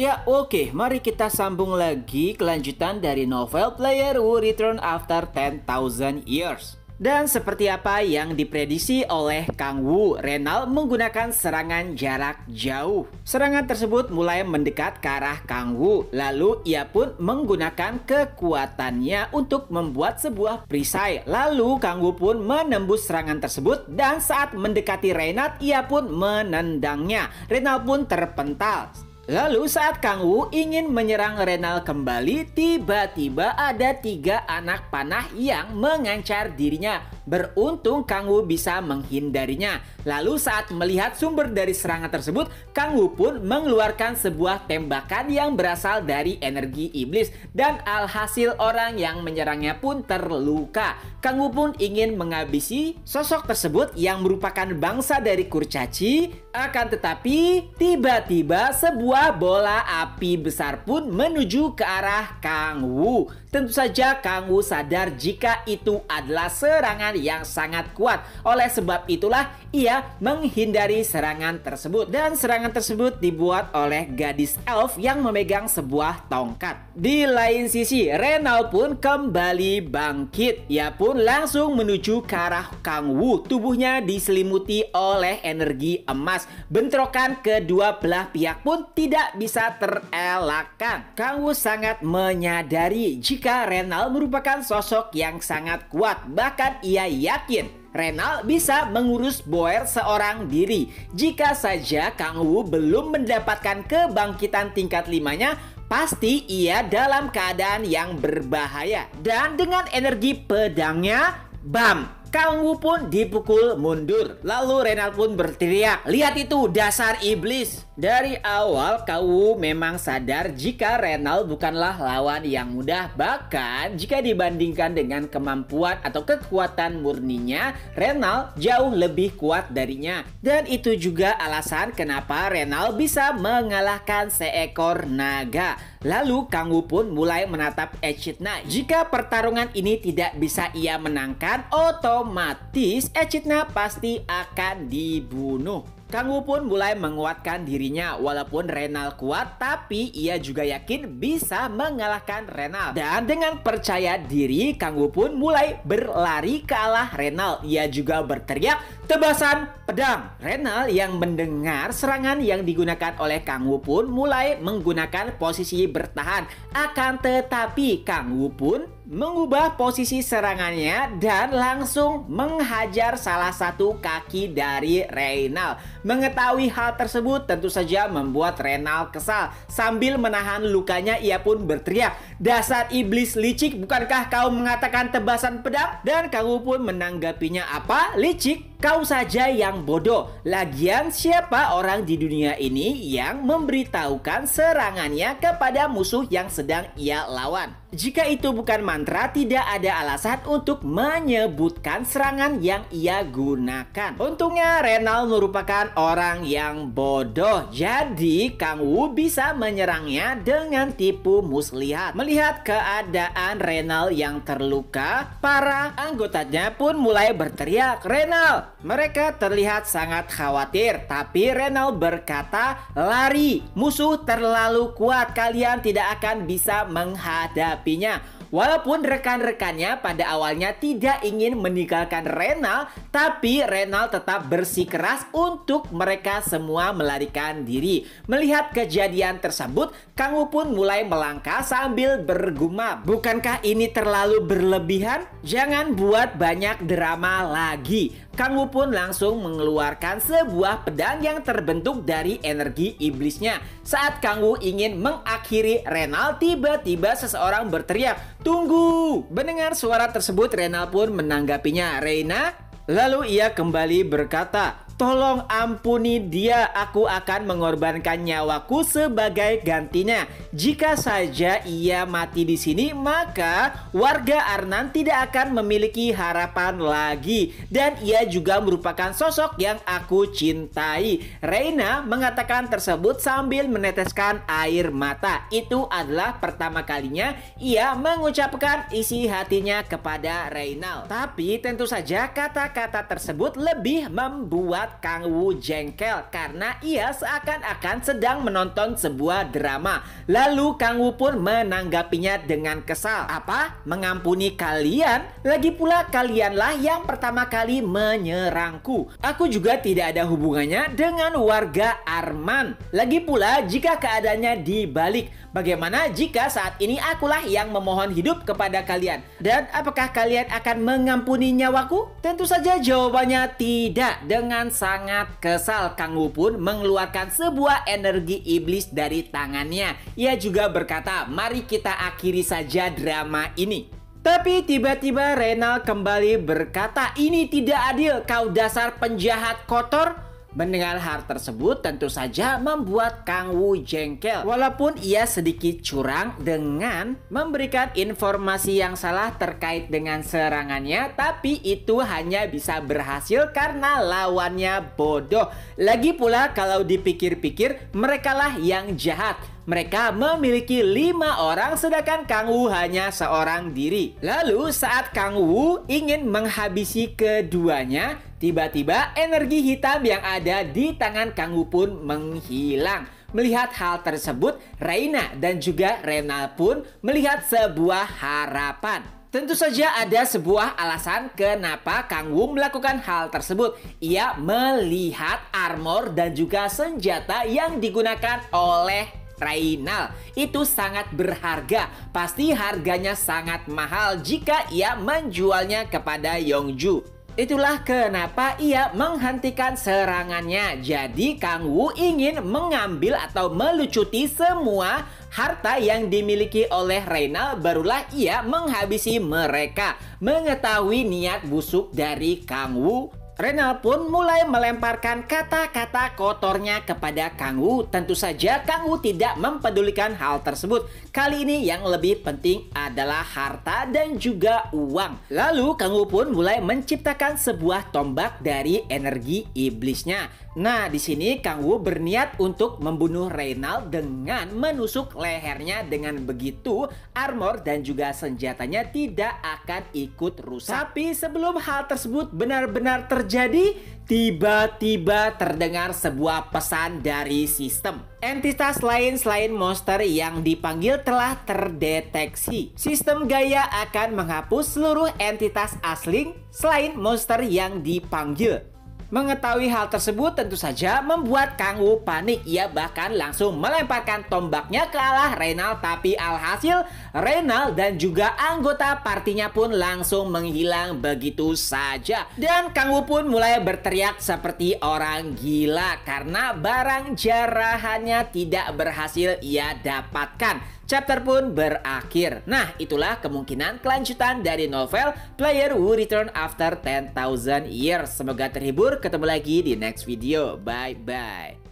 Ya oke, mari kita sambung lagi kelanjutan dari novel Player Who Return After 10,000 Years. Dan seperti apa yang diprediksi oleh Kang Wu, Reynald menggunakan serangan jarak jauh. Serangan tersebut mulai mendekat ke arah Kang Wu, lalu ia pun menggunakan kekuatannya untuk membuat sebuah perisai. Lalu Kang Wu pun menembus serangan tersebut dan saat mendekati Reynald, ia pun menendangnya. Reynald pun terpental. Lalu saat Kang Wu ingin menyerang Reynald kembali, tiba-tiba ada 3 anak panah yang mengancar dirinya. Beruntung Kang Wu bisa menghindarinya. Lalu saat melihat sumber dari serangan tersebut, Kang Wu pun mengeluarkan sebuah tembakan yang berasal dari energi iblis. Dan alhasil orang yang menyerangnya pun terluka. Kang Wu pun ingin menghabisi sosok tersebut yang merupakan bangsa dari kurcaci. Akan tetapi tiba-tiba sebuah bola api besar pun menuju ke arah Kang Wu. Tentu saja Kang Wu sadar jika itu adalah serangan yang sangat kuat. Oleh sebab itulah ia menghindari serangan tersebut. Dan serangan tersebut dibuat oleh gadis elf yang memegang sebuah tongkat. Di lain sisi, Reynald pun kembali bangkit. Ia pun langsung menuju ke arah Kang Wu. Tubuhnya diselimuti oleh energi emas. Bentrokan kedua belah pihak pun tidak bisa terelakkan. Kang Wu sangat menyadari jika Reynald merupakan sosok yang sangat kuat. Bahkan ia yakin Reynald bisa mengurus Boer seorang diri. Jika saja Kang Wu belum mendapatkan kebangkitan tingkat 5-nya, pasti ia dalam keadaan yang berbahaya. Dan dengan energi pedangnya, bam! Kang Wu pun dipukul mundur. Lalu Reynald pun berteriak, "Lihat itu, dasar iblis!" Dari awal Kang Wu memang sadar jika Reynald bukanlah lawan yang mudah. Bahkan jika dibandingkan dengan kemampuan atau kekuatan murninya, Reynald jauh lebih kuat darinya. Dan itu juga alasan kenapa Reynald bisa mengalahkan seekor naga. Lalu Kang Wu pun mulai menatap Echidna. Jika pertarungan ini tidak bisa ia menangkan, otomatis Echidna pasti akan dibunuh. Kang Wu pun mulai menguatkan dirinya. Walaupun Reynald kuat, tapi ia juga yakin bisa mengalahkan Reynald. Dan dengan percaya diri, Kang Wu pun mulai berlari ke arah Reynald. Ia juga berteriak, "Tebasan pedang!" Reynald yang mendengar serangan yang digunakan oleh Kang Wu pun mulai menggunakan posisi bertahan. Akan tetapi Kang Wu pun mengubah posisi serangannya dan langsung menghajar salah satu kaki dari Reynald. Mengetahui hal tersebut tentu saja membuat Reynald kesal. Sambil menahan lukanya, ia pun berteriak, "Dasar iblis licik, bukankah kau mengatakan tebasan pedang?" Dan Kang Wu pun menanggapinya, "Apa? Licik? Kau saja yang bodoh. Lagian siapa orang di dunia ini yang memberitahukan serangannya kepada musuh yang sedang ia lawan? Jika itu bukan mantra, tidak ada alasan untuk menyebutkan serangan yang ia gunakan." Untungnya Reynald merupakan orang yang bodoh. Jadi Kang Wu bisa menyerangnya dengan tipu muslihat. Melihat keadaan Reynald yang terluka, para anggotanya pun mulai berteriak, "Reynald!" Mereka terlihat sangat khawatir, tapi Reynald berkata, "Lari, musuh terlalu kuat, kalian tidak akan bisa menghadapinya." Walaupun rekan-rekannya pada awalnya tidak ingin meninggalkan Reynald, tapi Reynald tetap bersikeras untuk mereka semua melarikan diri. Melihat kejadian tersebut, Kang Wu pun mulai melangkah sambil bergumam, "Bukankah ini terlalu berlebihan? Jangan buat banyak drama lagi." Kang Wu pun langsung mengeluarkan sebuah pedang yang terbentuk dari energi iblisnya. Saat Kang Wu ingin mengakhiri Reynald, tiba-tiba seseorang berteriak, "Tunggu!" Mendengar suara tersebut, Reynald pun menanggapinya, "Reina?" Lalu ia kembali berkata, "Tolong ampuni dia, aku akan mengorbankan nyawaku sebagai gantinya. Jika saja ia mati di sini, maka warga Arnan tidak akan memiliki harapan lagi. Dan ia juga merupakan sosok yang aku cintai." Reina mengatakan tersebut sambil meneteskan air mata. Itu adalah pertama kalinya ia mengucapkan isi hatinya kepada Reynald. Tapi tentu saja kata-kata tersebut lebih membuat membuat Kang Wu jengkel karena ia seakan-akan sedang menonton sebuah drama. Lalu Kang Wu pun menanggapinya dengan kesal. Apa? Mengampuni kalian? Lagi pula kalianlah yang pertama kali menyerangku. Aku juga tidak ada hubungannya dengan warga Arman. Lagi pula jika keadaannya dibalik, bagaimana jika saat ini akulah yang memohon hidup kepada kalian? Dan apakah kalian akan mengampuni nyawaku? Tentu saja jawabannya tidak. Dengan sangat kesal, Kang Wu pun mengeluarkan sebuah energi iblis dari tangannya. Ia juga berkata, mari kita akhiri saja drama ini. Tapi tiba-tiba Reynald kembali berkata, ini tidak adil, kau dasar penjahat kotor. Mendengar hal tersebut tentu saja membuat Kang Wu jengkel. Walaupun ia sedikit curang dengan memberikan informasi yang salah terkait dengan serangannya, tapi itu hanya bisa berhasil karena lawannya bodoh. Lagi pula kalau dipikir-pikir, merekalah yang jahat. Mereka memiliki 5 orang sedangkan Kang Wu hanya seorang diri. Lalu saat Kang Wu ingin menghabisi keduanya, tiba-tiba energi hitam yang ada di tangan Kang Wu pun menghilang. Melihat hal tersebut, Reina dan juga Reynald pun melihat sebuah harapan. Tentu saja ada sebuah alasan kenapa Kang Wu melakukan hal tersebut. Ia melihat armor dan juga senjata yang digunakan oleh Reynald. Itu sangat berharga. Pasti harganya sangat mahal jika ia menjualnya kepada Yongju. Itulah kenapa ia menghentikan serangannya. Jadi Kang Wu ingin mengambil atau melucuti semua harta yang dimiliki oleh Reynald, barulah ia menghabisi mereka. Mengetahui niat busuk dari Kang Wu, Reynald pun mulai melemparkan kata-kata kotornya kepada Kang Wu. Tentu saja Kang Wu tidak mempedulikan hal tersebut. Kali ini yang lebih penting adalah harta dan juga uang. Lalu Kang Wu pun mulai menciptakan sebuah tombak dari energi iblisnya. Nah, di sini Kang Wu berniat untuk membunuh Reynald dengan menusuk lehernya. Dengan begitu, armor dan juga senjatanya tidak akan ikut rusak. Tapi sebelum hal tersebut benar-benar terjadi, tiba-tiba terdengar sebuah pesan dari sistem. Entitas lain selain monster yang dipanggil telah terdeteksi. Sistem Gaia akan menghapus seluruh entitas asli selain monster yang dipanggil. Mengetahui hal tersebut tentu saja membuat Kang Wu panik. Ia bahkan langsung melemparkan tombaknya ke arah Reynald. Tapi alhasil Reynald dan juga anggota partinya pun langsung menghilang begitu saja. Dan Kang Wu pun mulai berteriak seperti orang gila karena barang jarahannya tidak berhasil ia dapatkan. Chapter pun berakhir. Nah, itulah kemungkinan kelanjutan dari novel Player Who Return After 10,000 Years. Semoga terhibur. Ketemu lagi di next video. Bye-bye.